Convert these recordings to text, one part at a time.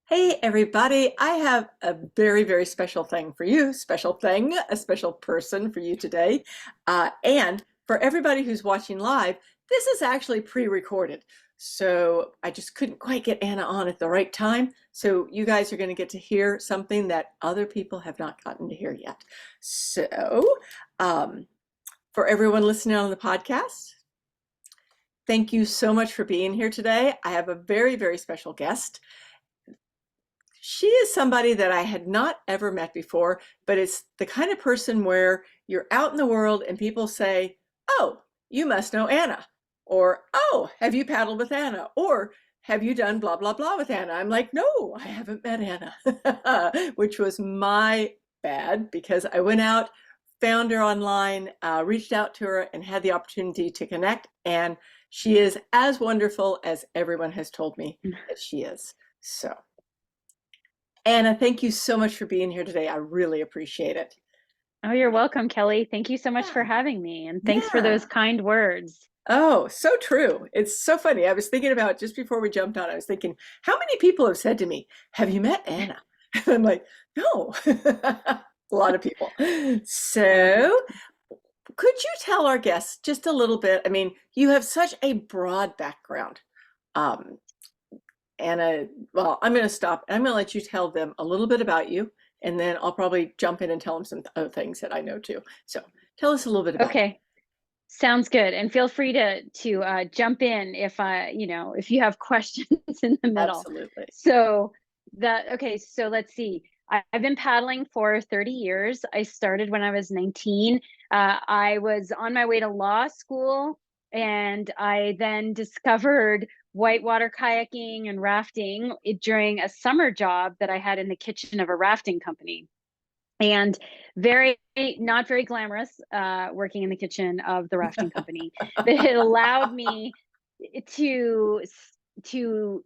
Hey everybody, I have a very, very special thing for you, a special person for you today. And for everybody who's watching live, this is actually pre-recorded. So I just couldn't quite get Anna on at the right time. So you guys are going to get to hear something that other people have not gotten to hear yet. So um, for everyone listening on the podcast, thank you so much for being here today. I have a very, very special guest. She is somebody that I had not ever met before, but it's the kind of person where you're out in the world and people say, "Oh, you must know Anna," or "Oh, have you paddled with Anna?" or "Have you done blah, blah, blah with Anna?" I'm like, "No, I haven't met Anna," which was my bad because I went out, found her online, reached out to her, and had the opportunity to connect. And she is as wonderful as everyone has told me that she is. So. Anna, thank you so much for being here today. I really appreciate it. Oh, you're welcome, Kelly. Thank you so much for Yeah, having me, and thanks for those yeah. kind words. Oh, so true. It's so funny. I was thinking about just before we jumped on, I was thinking, how many people have said to me, "Have you met Anna?" And I'm like, no, a lot of people. Um, So, could you tell our guests just a little bit? I mean, you have such a broad background. Um, Anna, well, I'm going to stop. I'm going to let you tell them a little bit about you, and then I'll probably jump in and tell them some other things that I know too. So tell us a little bit about okay, sounds good. And feel free to jump in if you have questions in the you. middle. Absolutely. So so let's see. I've been paddling for 30 years. I started when I was 19. I was on my way to law school, and I then discovered whitewater kayaking and rafting during a summer job that I had in the kitchen of a rafting company. And very not very glamorous, working in the kitchen of the rafting company, but it allowed me to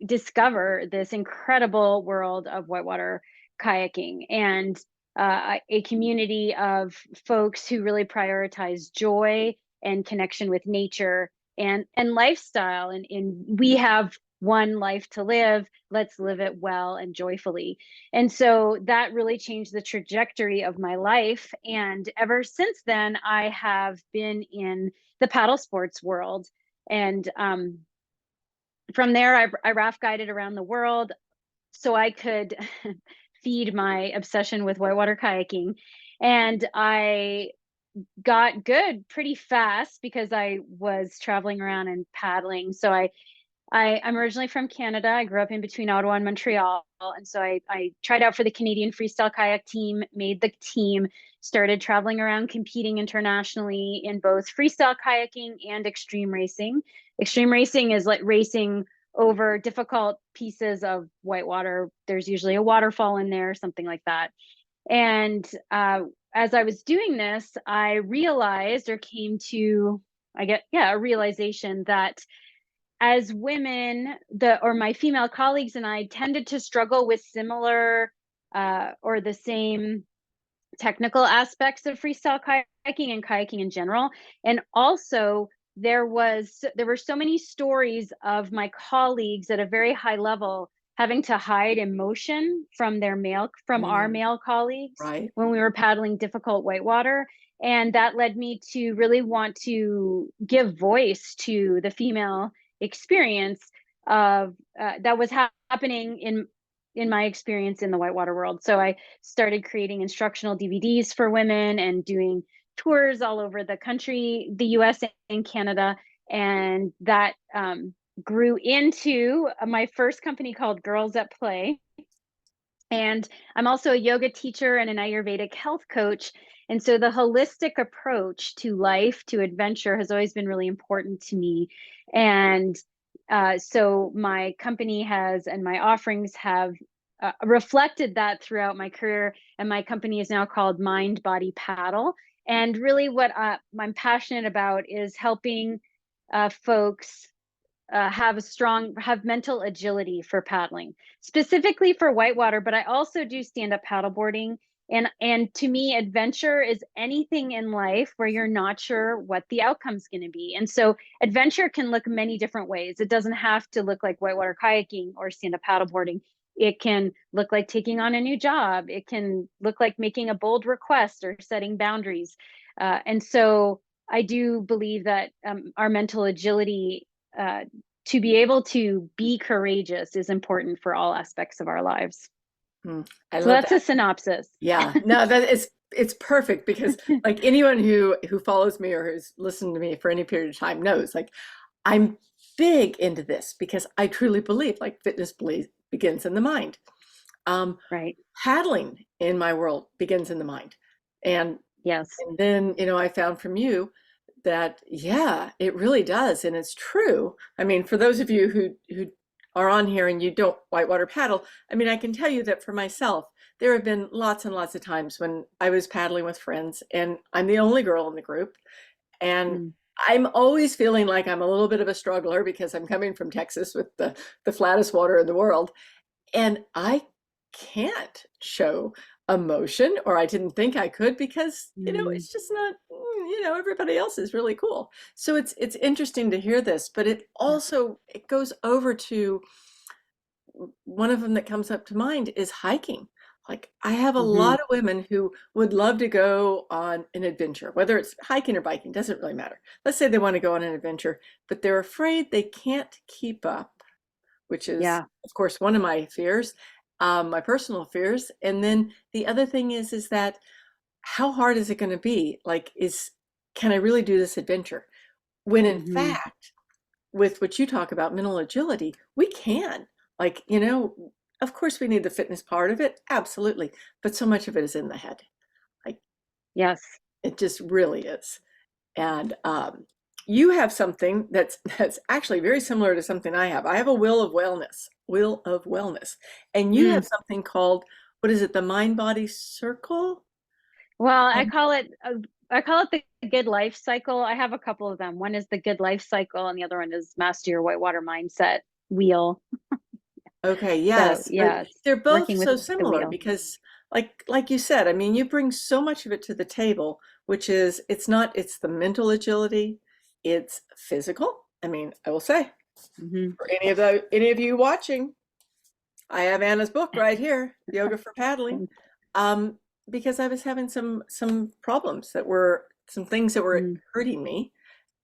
discover this incredible world of whitewater kayaking, and a community of folks who really prioritize joy and connection with nature and lifestyle, and we have one life to live. Let's live it well and joyfully. And so that really changed the trajectory of my life. And ever since then, I have been in the paddle sports world. And from there, I raft guided around the world so I could feed my obsession with whitewater kayaking. And I got good pretty fast because I was traveling around and paddling. I'm originally from Canada. I grew up in between Ottawa and Montreal. And so I tried out for the Canadian freestyle kayak team, made the team, started traveling around competing internationally in both freestyle kayaking and extreme racing. Extreme racing is like racing over difficult pieces of whitewater. There's usually a waterfall in there, something like that. And as I was doing this, I realized, or came to, a realization that as women, my female colleagues and I tended to struggle with similar or the same technical aspects of freestyle kayaking and kayaking in general. And also there were so many stories of my colleagues at a very high level having to hide emotion from our Mm, male colleagues right. when we were paddling difficult whitewater. And that led me to really want to give voice to the female experience of that was happening in my experience in the whitewater world. So I started creating instructional DVDs for women and doing tours all over the country, the US and Canada. And that grew into my first company called Girls at Play. And I'm also a yoga teacher and an Ayurvedic health coach. And so the holistic approach to life, to adventure, has always been really important to me. And so my company has, and my offerings have reflected that throughout my career. And my company is now called Mind Body Paddle. And really, what I'm passionate about is helping folks have mental agility for paddling, specifically for whitewater. But I also do stand up paddleboarding. And to me, adventure is anything in life where you're not sure what the outcome's going to be. And so adventure can look many different ways. It doesn't have to look like whitewater kayaking or stand up paddleboarding. It can look like taking on a new job. It can look like making a bold request or setting boundaries. And so I do believe that our mental agility uh, to be able to be courageous is important for all aspects of our lives. Mm, I So love that's a that. synopsis. Yeah, no, that is it's perfect because like anyone who follows me or who's listened to me for any period of time knows like I'm big into this because I truly believe like begins in the mind. Um, Right. Paddling in my world begins in the mind. And Yes. and then, I found from you that yeah, it really does and it's true. I mean, for those of you who are on here and you don't whitewater paddle, I mean, I can tell you that for myself, there have been lots and lots of times when I was paddling with friends and I'm the only girl in the group and Mm. I'm always feeling like I'm a little bit of a struggler because I'm coming from Texas with the flattest water in the world and I can't show emotion, or I didn't think I could because, Mm. it's just not, everybody else is really cool. So it's interesting to hear this, but it Yeah. also it goes over to one of them that comes up to mind is hiking. Like I have a Hmm. lot of women who would love to go on an adventure, whether it's hiking or biking, doesn't really matter. Let's say they want to go on an adventure, but they're afraid they can't keep up, which is, Yeah. of course, one of my fears, my personal fears. And then the other thing is that how hard is it going to be? Like, can I really do this adventure? When in Hmm. fact, with what you talk about mental agility, we can. Like, of course, we need the fitness part of it, absolutely, but so much of it is in the head. Like, Yes. it just really is. And you have something that's actually very similar to something I have. I have a will of wellness, and you Mm. have something called what is it? The mind body circle. Well, Um, I call it the good life cycle. I have a couple of them. One is the good life cycle, and the other one is master your whitewater mindset wheel. okay, So yes, but yeah, it's they're both working with so the similar wheel. because, like you said, I mean, you bring so much of it to the table, which is it's the mental agility, it's physical. I mean, I will say Hmm. for any of you watching. I have Anna's book right here, Yoga for Paddling, Thank um, because I was having some problems that were some things that were you. hurting me,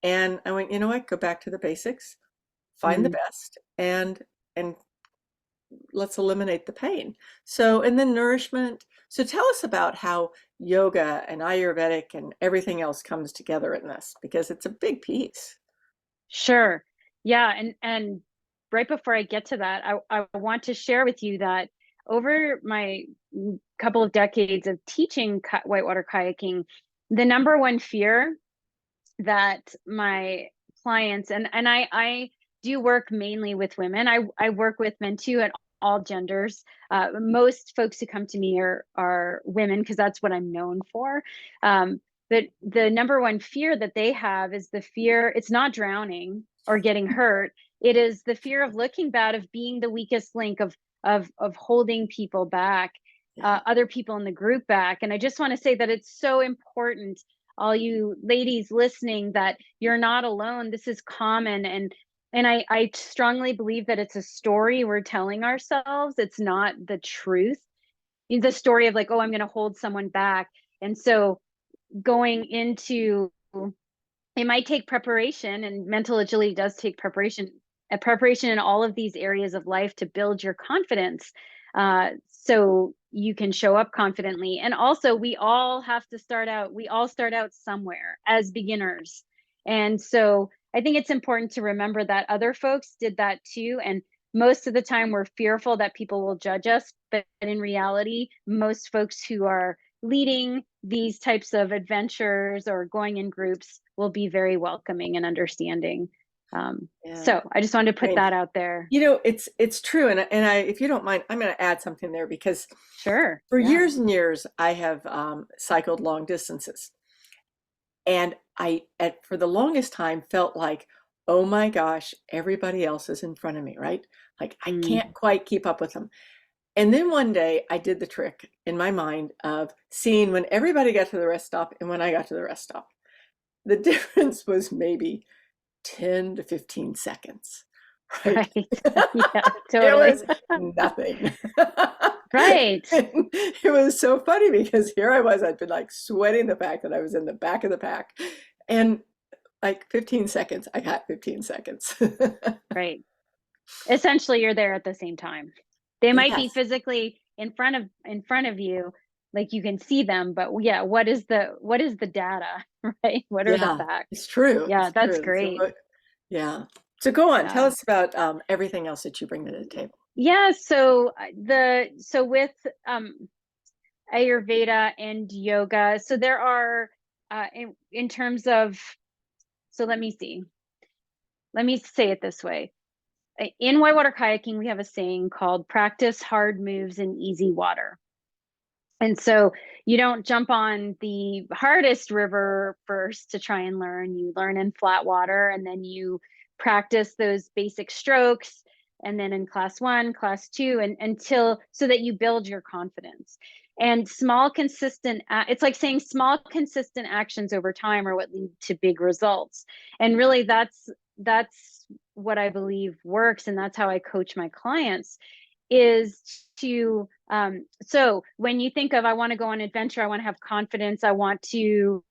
and I went, you know what? Go back to the basics, find the Mm. best, and let's eliminate the pain. So, and then nourishment. So, tell us about how yoga and Ayurvedic and everything else comes together in this because it's a big piece. Sure. Yeah, and right before I get to that, I want to share with you that over my couple of decades of teaching whitewater kayaking, the number one fear that my clients and I do work mainly with women. I work with men too at all genders. Most folks who come to me are women because that's what I'm known for. But the number one fear that they have is the fear. It's not drowning or getting hurt. It is the fear of looking bad, of being the weakest link, of holding people back, Yeah. other people in the group back. And I just want to say that it's so important, all you ladies listening, that you're not alone. This is common, and I strongly believe that it's a story we're telling ourselves. It's not the truth. The story of like, oh, I'm going to hold someone back. And so going into, it might take preparation, and mental agility does take preparation, a preparation in all of these areas of life to build your confidence, so you can show up confidently. And also, we all start out somewhere as beginners. And so I think it's important to remember that other folks did that too. And most of the time we're fearful that people will judge us, but in reality, most folks who are leading these types of adventures or going in groups will be very welcoming and understanding. Yeah. So I just wanted to I put mean, that out there. it's true, and if you don't mind, I'm going to add something there because Sure. for Yeah. years and years I have cycled long distances, and for the longest time felt like, oh my gosh, everybody else is in front of me, right? Like I Mm. can't quite keep up with them. And then one day I did the trick in my mind of seeing when everybody got to the rest stop and when I got to the rest stop. The difference was maybe 10 to 15 seconds. right? Right. Yeah, It totally. was nothing. Right. And it was so funny because here I was, I'd been like sweating the fact that I was in the back of the pack. And like 15 seconds, I got 15 seconds. Right. Essentially, you're there at the same time. They might be Yes. physically in front of you, like you can see them, but yeah, what is the data, right? What are the Yeah, facts? it's true. Yeah, It's that's true. So, great. yeah. So go on. Tell Yeah. us about everything else that you bring to the table. Yeah, so so with um Ayurveda and yoga, so there are in terms of, so let me see. Let me say it this way. In whitewater kayaking, we have a saying called practice hard moves in easy water. And so you don't jump on the hardest river first to try and learn. You learn in flat water and then you practice those basic strokes. And then in class one, class two, and until so that you build your confidence. And small, consistent, it's like saying small, consistent actions over time are what lead to big results. And really, that's what I believe works. And that's how I coach my clients is to so when you think of I want to go on adventure, I want to have confidence, I want to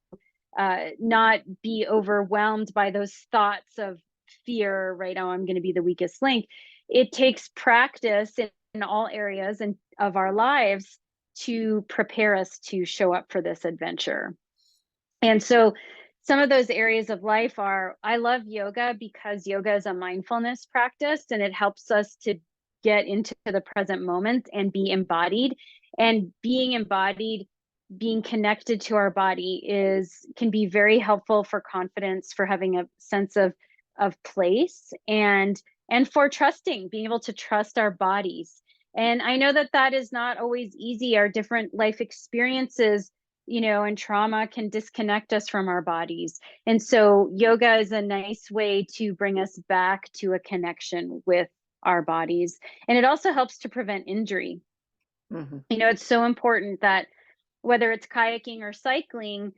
not be overwhelmed by those thoughts of fear, right? Oh, I'm going to be the weakest link. It takes practice in all areas and of our lives to prepare us to show up for this adventure. And so some of those areas of life are, I love yoga because yoga is a mindfulness practice and it helps us to get into the present moment and be embodied. And being embodied, being connected to our body is can be very helpful for confidence, for having a sense of place, and for trusting, being able to trust our bodies. And I know that that is not always easy. Our different life experiences, and trauma can disconnect us from our bodies. And so yoga is a nice way to bring us back to a connection with our bodies. And it also helps to prevent injury. Hmm. It's so important that whether it's kayaking or cycling,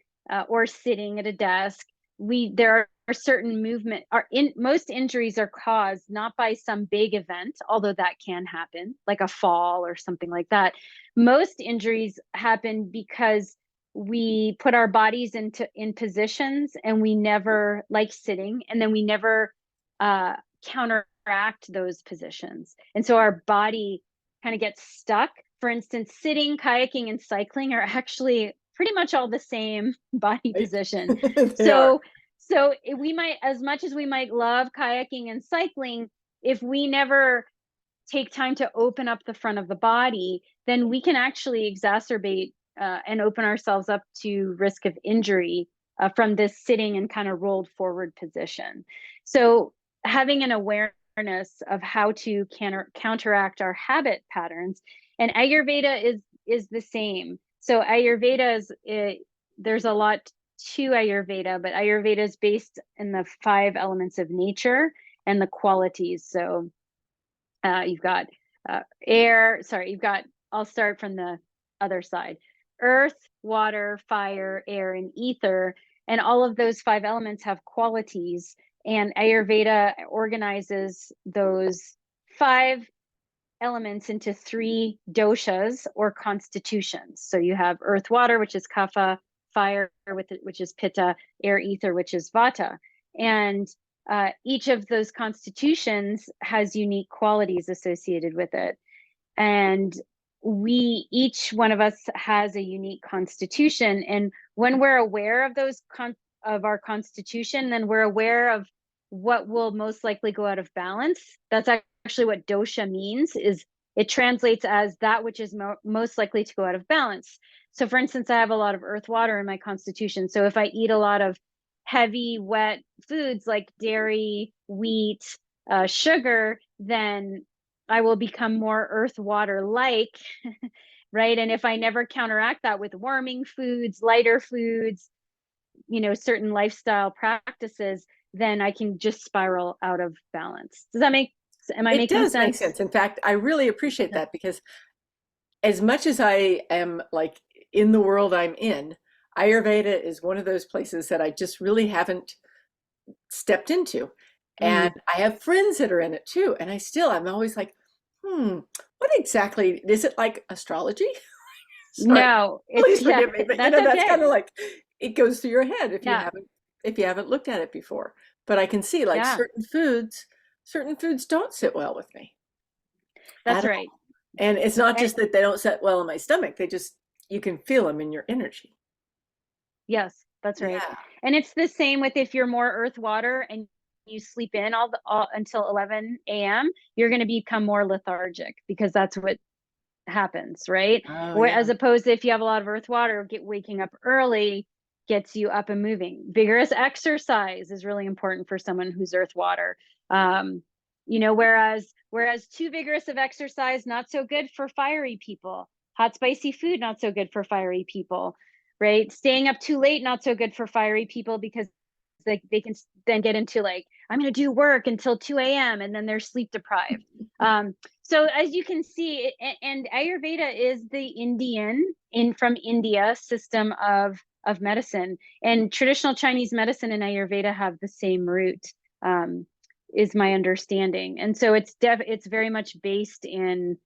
or sitting at a desk, there are certain movement are in most injuries are caused not by some big event, although that can happen, like a fall or something like that. Most injuries happen because we put our bodies in positions and we never, like sitting, and then we never uh, counteract those positions, and so our body kind of gets stuck. For instance, sitting, kayaking, and cycling are actually pretty much all the same body Right? position. They are. So we might, as much as we might love kayaking and cycling, if we never take time to open up the front of the body, then we can actually exacerbate and open ourselves up to risk of injury from this sitting and kind of rolled forward position. So having an awareness of how to counteract our habit patterns, and Ayurveda is the same. So Ayurveda there's a lot to Ayurveda, but Ayurveda is based in the 5 elements of nature and the qualities. So you've got air, sorry, I'll start from the other side: earth, water, fire, air, and ether. And all of those 5 elements have qualities. And Ayurveda organizes those 5 elements into 3 doshas or constitutions. So you have earth, water, which is kapha; fire, which is pitta; air, ether, which is vata. And each of those constitutions has unique qualities associated with it. And each one of us has a unique constitution. And when we're aware of of our constitution, then we're aware of what will most likely go out of balance. That's actually what dosha means, is it translates as that which is most likely to go out of balance. So for instance, I have a lot of earth, water in my constitution. So if I eat a lot of heavy, wet foods like dairy, wheat, sugar, then I will become more earth, water like, right? And if I never counteract that with warming foods, lighter foods, certain lifestyle practices, then I can just spiral out of balance. Am I It making does make sense? sense. In fact, I really appreciate Yeah. that because as much as I am like in the world I'm in, Ayurveda is one of those places that I just really haven't stepped into. And Mm. I have friends that are in it too. And I'm always like, what exactly is it, like astrology? Sorry, No, it's please yeah, forgive me, but that's that's okay. kind of like it goes through your head Yeah, if you haven't looked at it before. But I can see like yeah, certain foods don't sit well with me that's at all. right. And it's not And just that they don't sit well in my stomach, they just you can feel them in your energy. yes, that's right. Yeah. And it's the same with if you're more earth water and you sleep in all until 11 a.m., you're going to become more lethargic because that's what happens, right? Oh Whereas yeah. opposed to if you have a lot of earth water, waking up early gets you up and moving. Vigorous exercise is really important for someone who's earth water. Um, whereas too vigorous of exercise, not so good for fiery people. Hot spicy food, not so good for fiery people, right? Staying up too late, not so good for fiery people because they can then get into like, I'm going to do work until 2 a.m. and then they're sleep deprived. So as you can see, and Ayurveda is the Indian in from India system of medicine, and traditional Chinese medicine and Ayurveda have the same root, um, is my understanding. And so it's very much based in,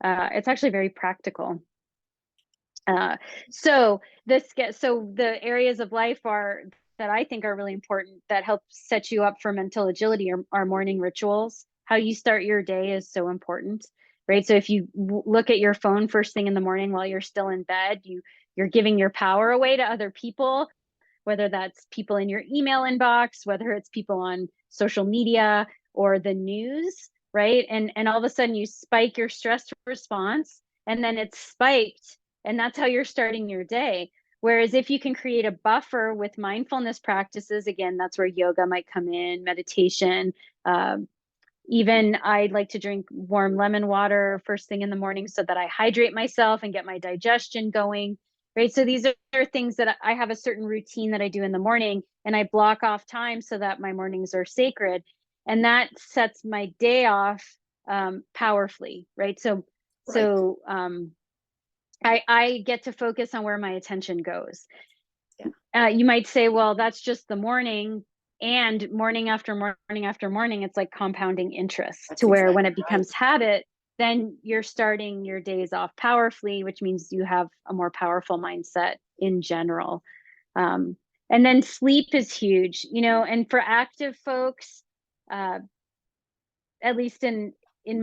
it's actually very practical. Uh, so so the areas of life are that I think are really important that help set you up for mental agility are morning rituals. How you start your day is so important, right? So if you look at your phone first thing in the morning while you're still in bed, you're giving your power away to other people, whether that's people in your email inbox, whether it's people on social media or the news, right? And all of a sudden you spike your stress response and then it's spiked and that's how you're starting your day. Whereas if you can create a buffer with mindfulness practices, again, that's where yoga might come in, meditation. Um, Even I like to drink warm lemon water first thing in the morning so that I hydrate myself and get my digestion going. Right. So these are things that I have a certain routine that I do in the morning and I block off time so that my mornings are sacred. And that sets my day off powerfully. Right. So, Right. so I get to focus on where my attention goes. Yeah. You might say, well, that's just the morning, and morning after morning after morning, it's like compounding interest That's to where when exactly it right. becomes habit, then you're starting your days off powerfully, which means you have a more powerful mindset in general. Um, and then sleep is huge, and for active folks, uh, at least in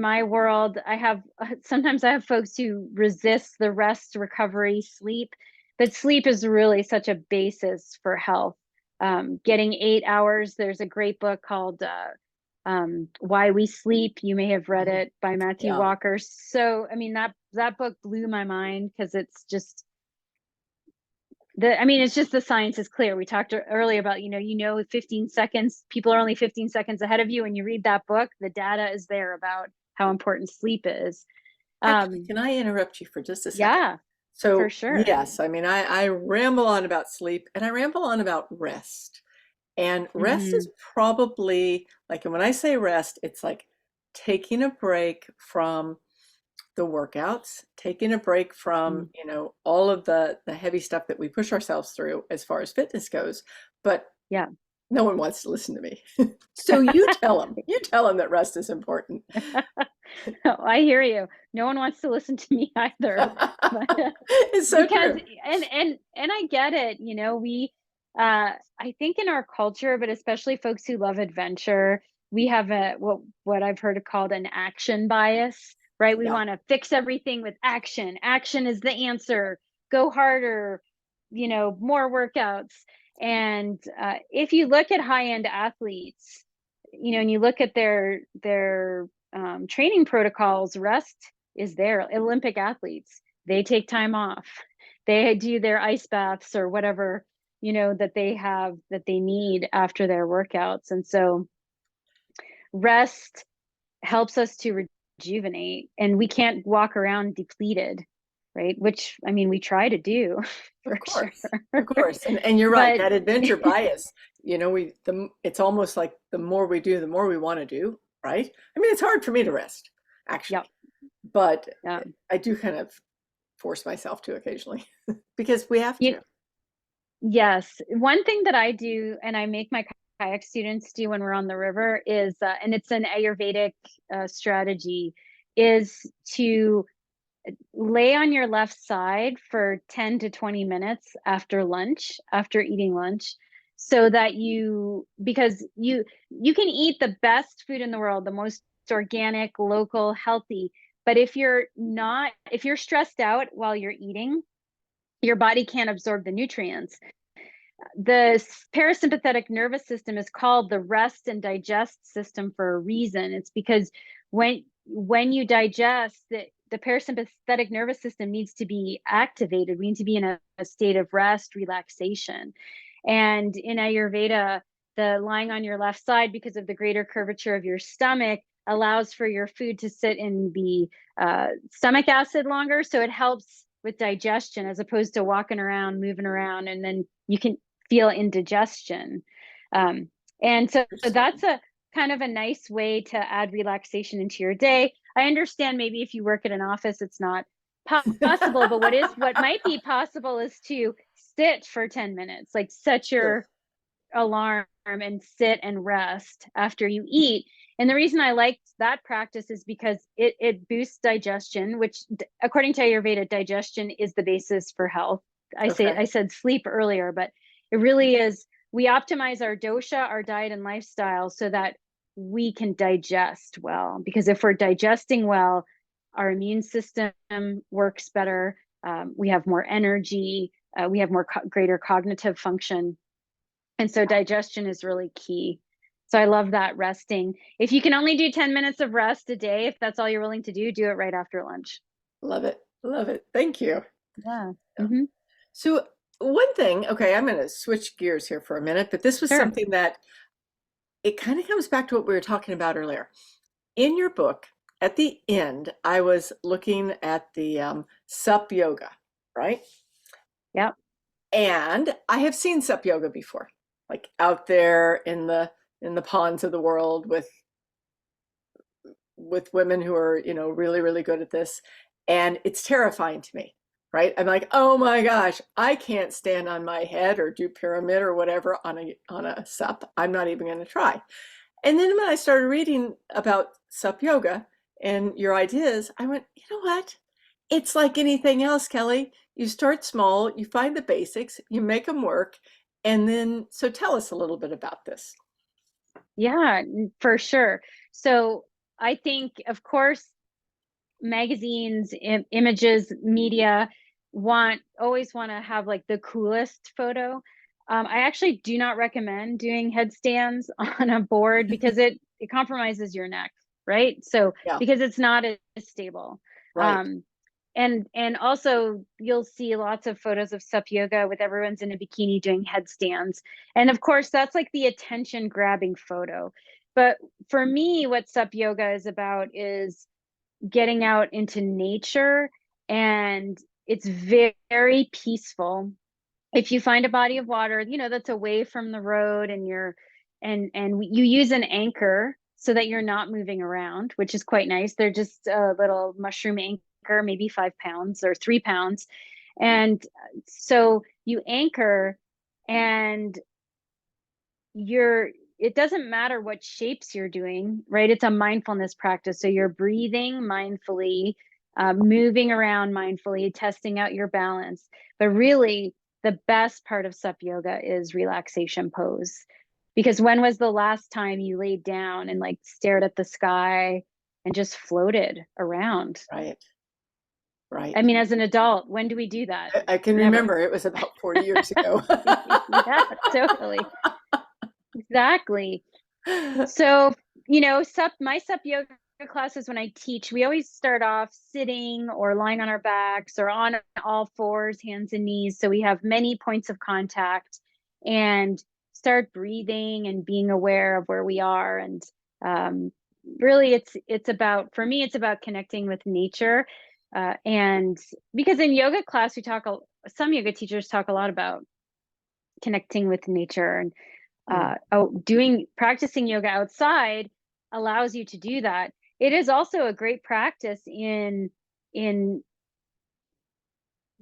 my world, I have sometimes I have folks who resist the rest, recovery, sleep, but sleep is really such a basis for health. Getting 8 hours. There's a great book called "Why We Sleep." You may have read Mhm. it by Matthew Yeah. Walker. So, I mean that book blew my mind because it's just it's just the science is clear. We talked earlier about, 15 seconds, people are only 15 seconds ahead of you. And you read that book, the data is there about how important sleep is. Actually, Um, can I interrupt you for just a second? yeah, for So, sure. yes, I ramble on about sleep and I ramble on about rest. And rest is Hmm. probably like, and when I say rest, it's like taking a break from the workouts, taking a break from, all of the heavy stuff that we push ourselves through as far as fitness goes. But Yeah. no one wants to listen to me. So you tell them that rest is important. I hear you. No one wants to listen to me either. But It's so because true. and I get it, we I think in our culture, but especially folks who love adventure, we have what I've heard called an action bias, right? We Yeah, want to fix everything with action. Action is the answer. Go harder, more workouts. And if you look at high-end athletes, and you look at their training protocols, rest is there. Olympic athletes, they take time off. They do their ice baths or whatever, that they have that they need after their workouts. And so rest helps us to rejuvenate, and we can't walk around depleted, right? Which we try to do of for sure. course. Of course. And you're right, But that adventure bias, it's almost like the more we do, the more we want to do, right? I mean, it's hard for me to rest, yeah, actually, but yeah. I do kind of force myself to occasionally because we have You, to. yes. One thing that I do, and I make my kayak students do when we're on the river is, and it's an Ayurvedic strategy, is to lay on your left side for 10 to 20 minutes after lunch, after eating lunch, so that because you can eat the best food in the world, the most organic, local, healthy, but if you're stressed out while you're eating, your body can't absorb the nutrients. The parasympathetic nervous system is called the rest and digest system for a reason. It's because when you digest, the parasympathetic nervous system needs to be activated. We need to be in a state of rest, relaxation. And in Ayurveda, the lying on your left side, because of the greater curvature of your stomach, allows for your food to sit in the stomach acid longer. So it helps with digestion as opposed to walking around, moving around, and then you can feel indigestion. And so that's a kind of a nice way to add relaxation into your day. I understand maybe if you work at an office, it's not possible, but what might be possible is to sit for 10 minutes, like set Sure. your alarm and sit and rest after you eat. And the reason I liked that practice is because it boosts digestion, which according to Ayurveda, digestion is the basis for health. Okay. I said sleep earlier, but it really is. We optimize our dosha, our diet and lifestyle so that we can digest well. Because if we're digesting well, our immune system works better. We have more energy. We have greater cognitive function. And so digestion is really key. So I love that resting. If you can only do 10 minutes of rest a day, if that's all you're willing to do it right after lunch. Love it. Love it. Thank you. Yeah. Yeah. Hmm. So one thing, okay, I'm going to switch gears here for a minute, but this was Sure. something that it kind of comes back to what we were talking about earlier. In your book, at the end, I was looking at the sup yoga, right? Yep. And I have seen sup yoga before, like out there in the ponds of the world with women who are, really, really good at this. And it's terrifying to me, right? I'm like, oh my gosh, I can't stand on my head or do pyramid or whatever on a sup. I'm not even going to try. And then when I started reading about sup yoga and your ideas, I went, you know what? It's like anything else, Kelly. You start small, you find the basics, you make them work. And then, so tell us a little bit about this. Yeah, for sure. So I think, of course, magazines, images, media always want to have like the coolest photo. I actually do not recommend doing headstands on a board because it compromises your neck, right? So Yeah, because it's not as stable. right. Um, and also you'll see lots of photos of sup yoga with everyone's in a bikini doing headstands. And of course, that's like the attention grabbing photo. But for me, what sup yoga is about is getting out into nature, and it's very peaceful. If you find a body of water, that's away from the road, and you use an anchor so that you're not moving around, which is quite nice. They're just a little mushroom anchor, maybe 5 pounds or 3 pounds. And so you anchor, and it doesn't matter what shapes you're doing, right? It's a mindfulness practice. So you're breathing mindfully, moving around mindfully, testing out your balance. But really, the best part of sup yoga is relaxation pose. Because when was the last time you laid down and like stared at the sky and just floated around? Right, I right. mean, as an adult, when do we do that? I can Never. remember it was about 40 years ago. Yeah, totally. Exactly. So, my sup yoga classes, when I teach, we always start off sitting or lying on our backs or on all fours, hands and knees. So we have many points of contact and start breathing and being aware of where we are. And really, it's about, for me, it's about connecting with nature. And because in yoga class, some yoga teachers talk a lot about connecting with nature, and Mm, practicing yoga outside allows you to do that. It is also a great practice in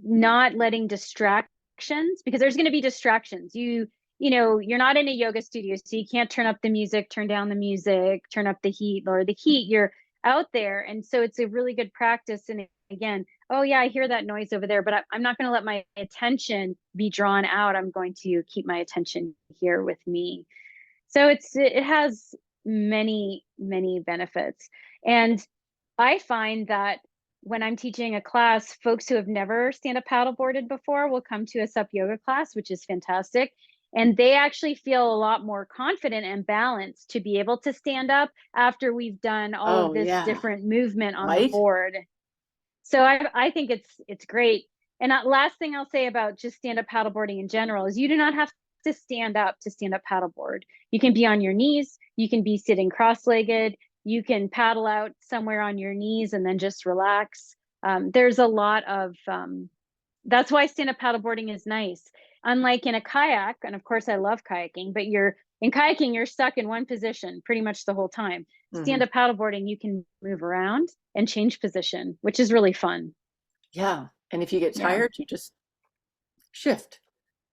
not letting distractions, because there's going to be distractions. you're not in a yoga studio, so you can't turn up the music, turn down the music, turn up the heat, lower the heat. You're out there. And so it's a really good practice. And again, oh yeah, I hear that noise over there, but I'm not going to let my attention be drawn out. I'm going to keep my attention here with me. So it has many, many benefits. And I find that when I'm teaching a class, folks who have never stand up paddleboarded before will come to a sup yoga class, which is fantastic. And they actually feel a lot more confident and balanced to be able to stand up after we've done all of Oh, this yeah. different movement on the Right? board. So I think it's great. And last thing I'll say about just stand up paddleboarding in general is you do not have to stand up paddleboard. You can be on your knees, you can be sitting cross-legged, you can paddle out somewhere on your knees and then just relax. There's a lot of that's why stand up paddleboarding is nice. Unlike in a kayak, and of course I love kayaking, but in kayaking, you're stuck in one position pretty much the whole time. Hmm. Stand up paddleboarding, you can move around and change position, which is really fun. Yeah. And if you get Yeah, tired, you just shift.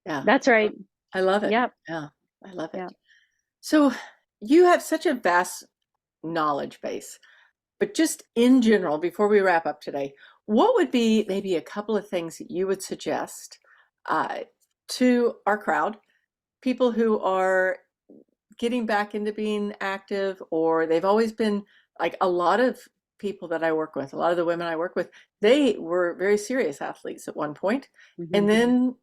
Yeah. that's right. I love it. Yep. Yeah. I love Yeah. it. So you have such a vast knowledge base, but just in general, before we wrap up today, what would be maybe a couple of things that you would suggest uh, to our crowd, people who are getting back into being active, or they've always been like a lot of people that I work with, a lot of the women I work with, they were very serious athletes at one point, Hmm. and then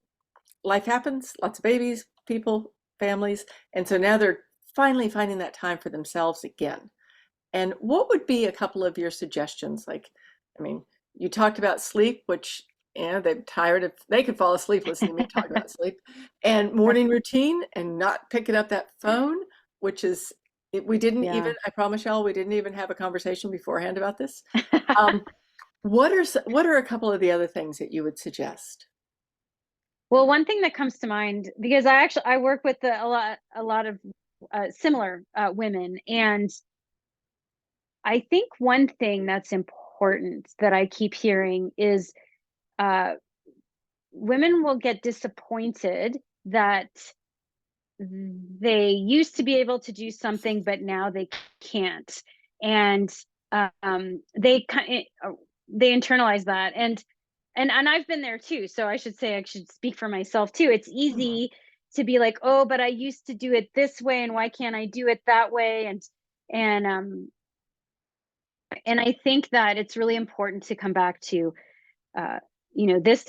life happens, lots of babies, people, families, and so now they're finally finding that time for themselves again. And what would be a couple of your suggestions? Like, I mean, you talked about sleep, which, they're tired of, they could fall asleep listening to me talk about sleep, and morning routine and not picking up that phone, which is, we didn't even, Yeah. I promise y'all, we didn't even have a conversation beforehand about this. Um, what are a couple of the other things that you would suggest? Well, one thing that comes to mind, because I work with a lot of similar women, and I think one thing that's important that I keep hearing is uh, women will get disappointed that they used to be able to do something, but now they can't, and they internalize that, and I've been there too. So I should speak for myself too. It's Mhm. easy to be like, oh, but I used to do it this way, and why can't I do it that way? And and I think that it's really important to come back to, uh, this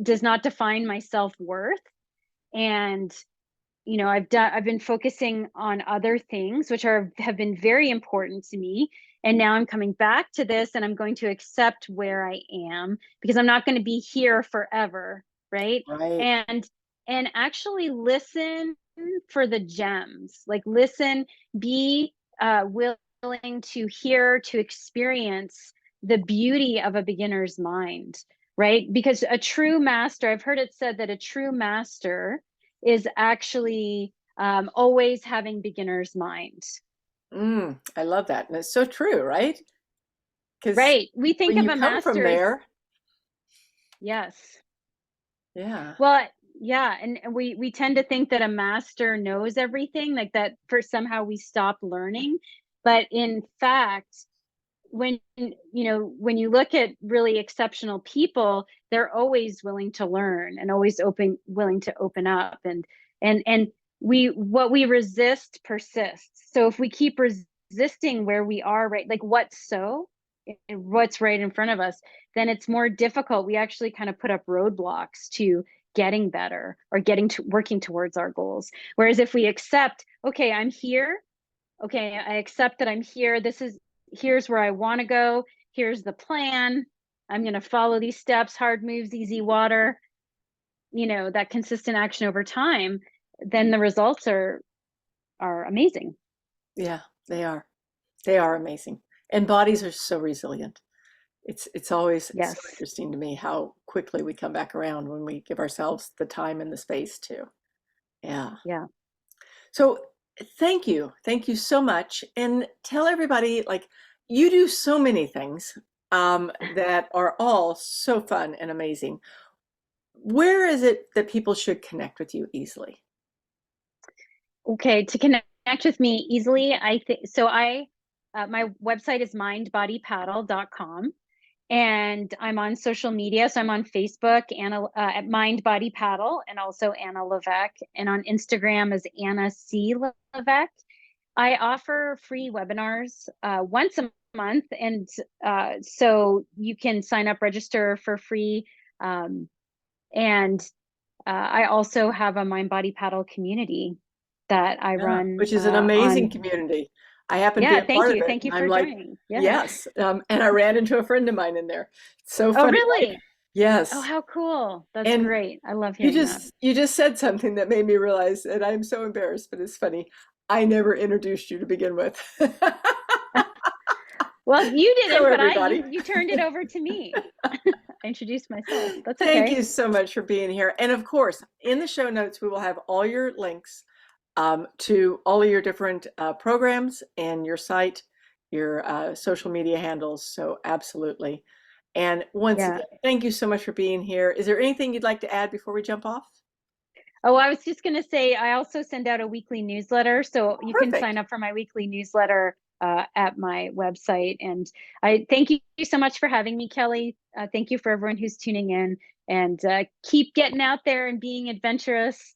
does not define my self worth, and I've been focusing on other things which have been very important to me, and now I'm coming back to this, and I'm going to accept where I am, because I'm not going to be here forever, right? Right. And actually listen for the gems, like listen, be willing to hear, to experience the beauty of a beginner's mind, right? Because a true master, I've heard it said that a true master is actually always having beginner's mind. I love that. And it's so true, right? Because Right. We think when of you a come from master as, there, yes. yeah, Well, yeah, and we tend to think that a master knows everything, like that for somehow we stop learning. But in fact, when you look at really exceptional people, they're always willing to learn and always willing to open up, and we what we resist persists. So if we keep resisting where we are, right, like what's right in front of us, then it's more difficult. We actually kind of put up roadblocks to getting better or getting to working towards our goals. Whereas if we accept, okay, I'm here, okay, I accept that I'm here, here's where I want to go, here's the plan, I'm going to follow these steps, hard moves, easy water, that consistent action over time, then the results are amazing. yeah, they are. They are amazing. And bodies are so resilient. It's always so Yes. interesting to me how quickly we come back around when we give ourselves the time and the space to. Yeah. Yeah. So thank you. Thank you so much. And tell everybody, like, you do so many things that are all so fun and amazing. Where is it that people should connect with you easily? Okay, to connect with me easily, I think so. My website is mindbodypaddle.com, and I'm on social media. So I'm on Facebook, Anna at Mind Body Paddle, and also Anna Levesque, and on Instagram is Anna C Levesque. I offer free webinars once a month, and so you can sign up, register for free, um, and I also have a Mind Body Paddle community that I Yeah, run which is an amazing on. community. I happen to be Yeah, a part of it, thank you and I'm for like, joining. Yeah. yes. And I ran into a friend of mine in there. So Oh, funny, right? really? Oh, Yes. how cool. That's And great. I love hearing that. you just said something that made me realize, and I'm so embarrassed, but it's funny. I never introduced you to begin with. Well, you So didn't, but everybody, you turned it over to me. I introduced myself. That's thank okay. you so much for being here. And of course, in the show notes, we will have all your links to all of your different programs and your site, your social media handles. So absolutely. And once Yeah. again, thank you so much for being here. Is there anything you'd like to add before we jump off? Oh, I was just going to say, I also send out a weekly newsletter. So you can Perfect. sign up for my weekly newsletter at my website. And I thank you so much for having me, Kelly. Thank you for everyone who's tuning in, and keep getting out there and being adventurous.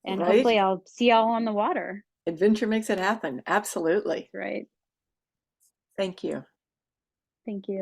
And Right? hopefully, I'll see y'all on the water. Adventure makes it happen. Absolutely. Right. Thank you. Thank you.